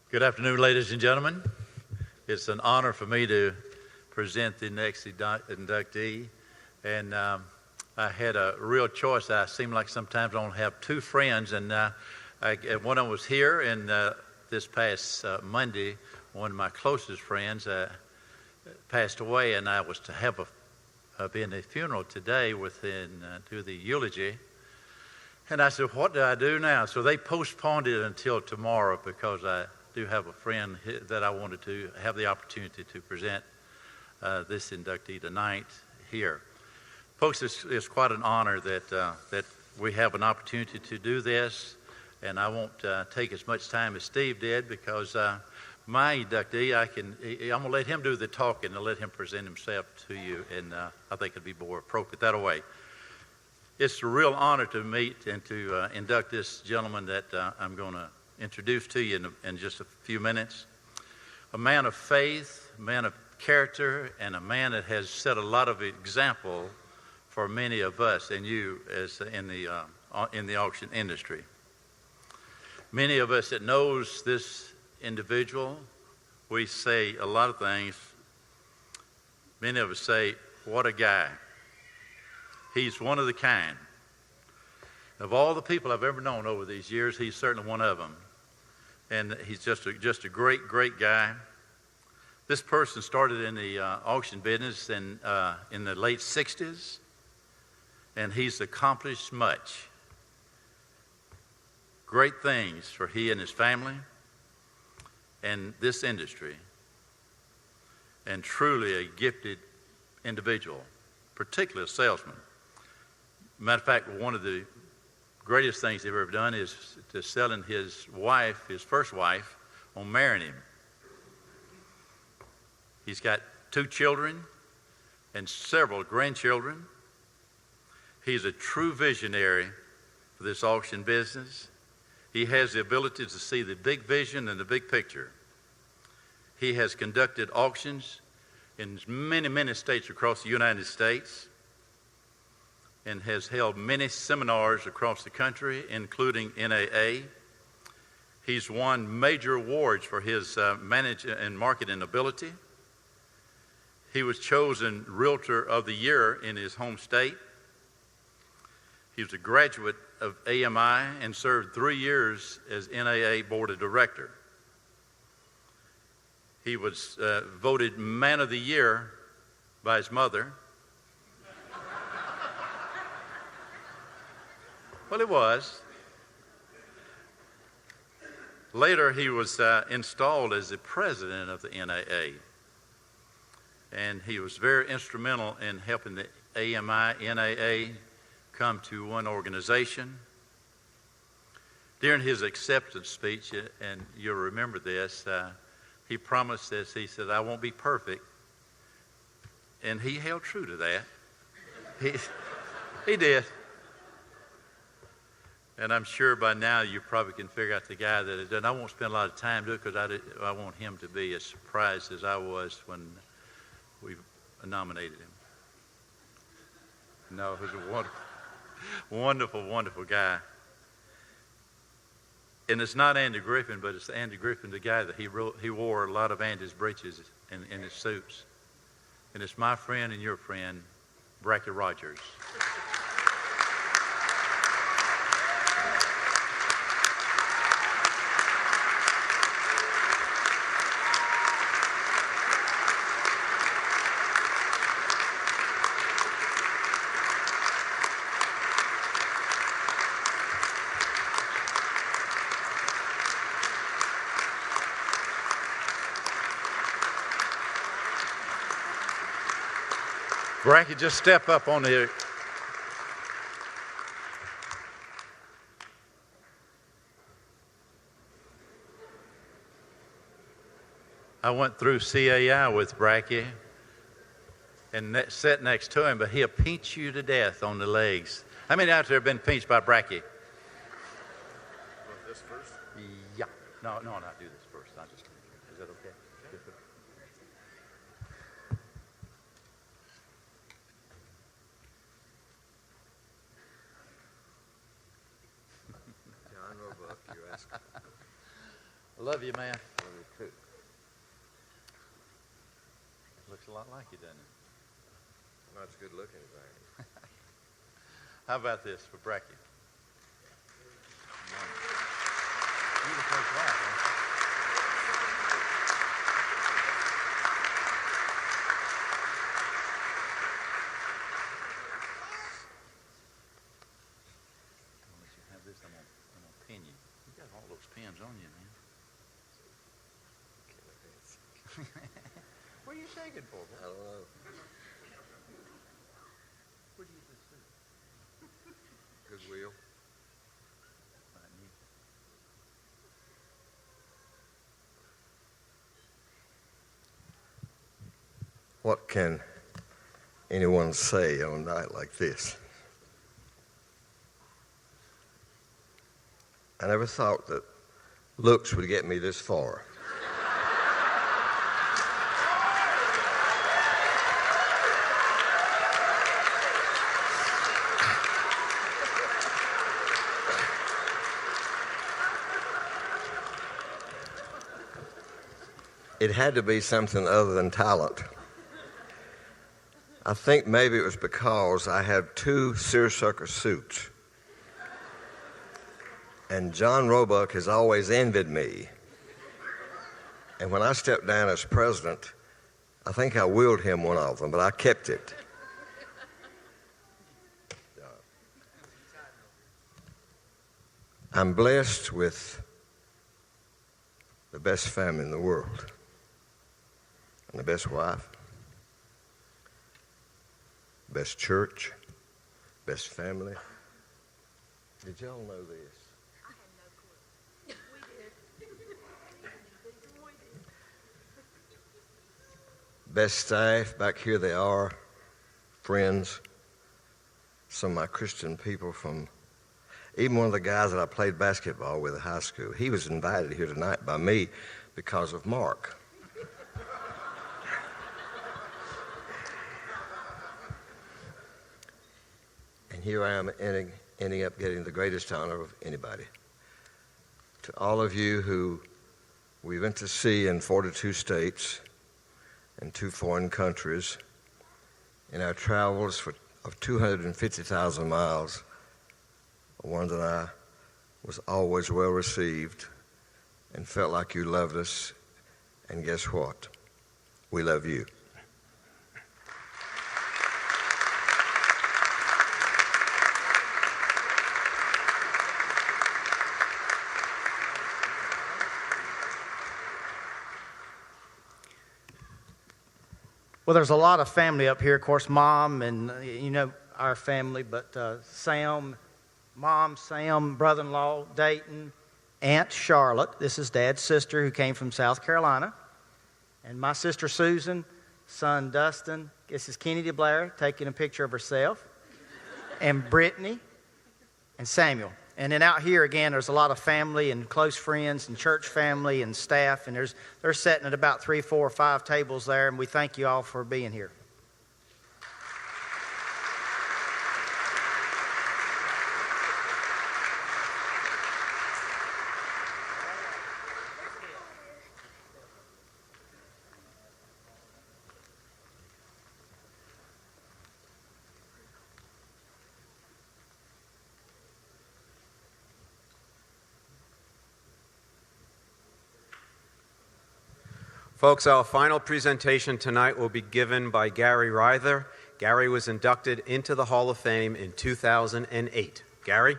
Good afternoon, ladies and gentlemen. It's an honor for me to present the next inductee. And I had a real choice. I seem like sometimes I only have two friends. And one of them was here, and this past Monday, one of my closest friends passed away, and I was to have be in a funeral today do the eulogy. And I said, what do I do now? So they postponed it until tomorrow because I do have a friend that I wanted to have the opportunity to present this inductee tonight here. Folks, it's quite an honor that we have an opportunity to do this, and I won't take as much time as Steve did because my inductee, I'm going to let him do the talking and let him present himself to you, and I think it'd be more appropriate that way. It's a real honor to meet and to induct this gentleman that I'm going to introduce to you in just a few minutes. A man of faith, a man of character, and a man that has set a lot of example for many of us and you as in the auction industry. Many of us that knows this individual, we say a lot of things. Many of us say, what a guy. He's one of the kind. Of all the people I've ever known over these years, he's certainly one of them. And he's just a great, great guy. This person started in the auction business in the late 60s, and he's accomplished much. Great things for he and his family and this industry, and truly a gifted individual, particularly a salesman. Matter of fact, one of the greatest things they've ever done is to selling his wife, his first wife, on marrying him. He's got 2 children and several grandchildren. He's a true visionary for this auction business. He has the ability to see the big vision and the big picture. He has conducted auctions in many, many states across the United States, and has held many seminars across the country, including NAA. He's won major awards for his management and marketing ability. He was chosen Realtor of the Year in his home state. He was a graduate of AMI and served 3 years as NAA Board of Director. He was voted Man of the Year by his mother. Well, it was. Later, he was installed as the president of the NAA. And he was very instrumental in helping the AMI, NAA come to one organization. During his acceptance speech, and you'll remember this, he promised this. He said, I won't be perfect. And he held true to that. He did. And I'm sure by now you probably can figure out the guy that it did. I won't spend a lot of time doing it because I want him to be as surprised as I was when we nominated him. No, he was a wonderful, wonderful, wonderful guy. And it's not Andy Griffin, but it's Andy Griffin, the guy that he wore a lot of Andy's breeches in his suits. And it's my friend and your friend, Bracky Rogers. Bracky, just step up on the... I went through CAI with Bracky and sat next to him, but he'll pinch you to death on the legs. How many out there have been pinched by Bracky? This first? Yeah. No, not do this first. Not just... Is that okay? John Roebuck, you asked. I love you, man. lot like you, doesn't it? Not as good looking as I am. How about this for Bracky? All those pins on you, man. What are you shaking for, boy? I don't know. What do you just do? Goodwill. What can anyone say on a night like this? I never thought that looks would get me this far. It had to be something other than talent. I think maybe it was because I had 2 seersucker suits. And John Roebuck has always envied me. And when I stepped down as president, I think I willed him one of them, but I kept it. I'm blessed with the best family in the world and the best wife, best church, best family. Did y'all know this? Best staff, back here they are, friends, some of my Christian people from, even one of the guys that I played basketball with at high school, he was invited here tonight by me because of Mark. And here I am ending up getting the greatest honor of anybody. To all of you who we went to see in 42 states, in 2 foreign countries, in our travels of 250,000 miles, one that I was always well received and felt like you loved us. And guess what? We love you. Well, there's a lot of family up here. Of course, Mom and, our family, but Sam, Mom, Sam, brother-in-law, Dayton, Aunt Charlotte. This is Dad's sister who came from South Carolina. And my sister Susan, son Dustin. This is Kennedy Blair taking a picture of herself. And Brittany and Samuel. And then out here, again, there's a lot of family and close friends and church family and staff. And they're sitting at about 3, 4, 5 tables there. And we thank you all for being here. Folks, our final presentation tonight will be given by Gary Ryther. Gary was inducted into the Hall of Fame in 2008. Gary?